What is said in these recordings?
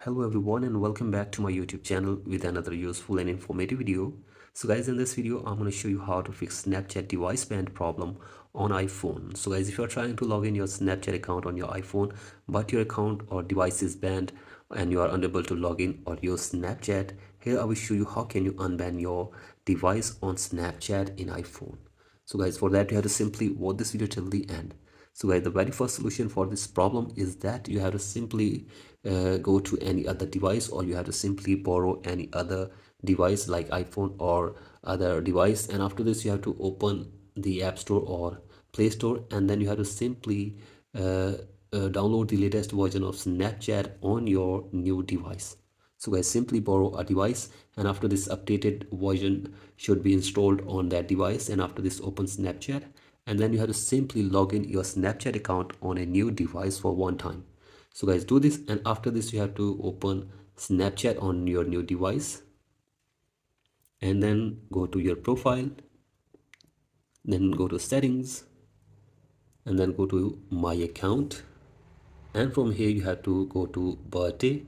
Hello everyone and welcome back to my YouTube channel with another useful and informative video. So guys, in this video I'm going to show you how to fix Snapchat device band problem on iPhone. So guys, if you're trying to log in your Snapchat account on your iPhone but your account or device is banned and you are unable to log in or use Snapchat, here I will show you how can you unban your device on Snapchat in iPhone. So guys, for that you have to simply watch this video till the end. So guys, the very first solution for this problem is that you have to simply go to any other device, or you have to simply borrow any other device like iPhone or other device, and after this you have to open the App Store or Play Store, and then you have to simply download the latest version of Snapchat on your new device. So guys, simply borrow a device, and after this updated version should be installed on that device, and after this open Snapchat, and then you have to simply log in your Snapchat account on a new device for one time. So guys, do this, and after this you have to open Snapchat on your new device, and then go to your profile, then go to settings, and then go to my account, and from here you have to go to birthday,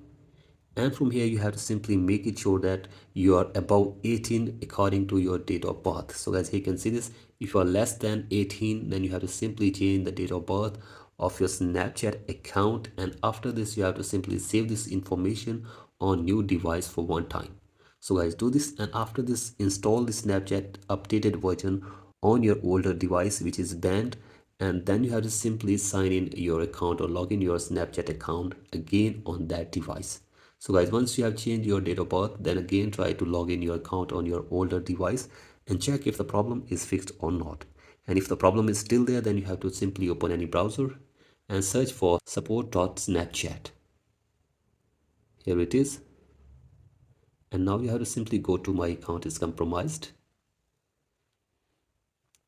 and from here you have to simply make it sure that you are above 18 according to your date of birth. So guys, you can see this, if you are less than 18, then you have to simply change the date of birth of your Snapchat account, and after this you have to simply save this information on new device for one time. So guys, do this, and after this install the Snapchat updated version on your older device which is banned, and then you have to simply sign in your account or log in your Snapchat account again on that device. So guys, once you have changed your date of birth, then again try to log in your account on your older device and check if the problem is fixed or not. And if the problem is still there, then you have to simply open any browser and search for support.snapchat. Here it is. And now you have to simply go to my account is compromised.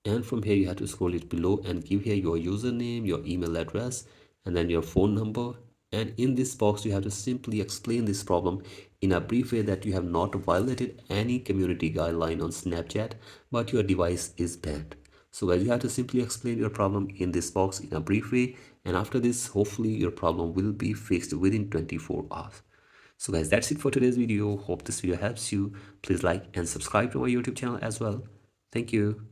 And from here you have to scroll it below and give here your username, your email address, and then your phone number. And in this box you have to simply explain this problem in a brief way that you have not violated any community guideline on Snapchat, but your device is banned. So guys, you have to simply explain your problem in this box in a brief way, and after this hopefully your problem will be fixed within 24 hours. So guys, that's it for today's video. Hope this video helps you. Please like and subscribe to my YouTube channel as well. Thank you.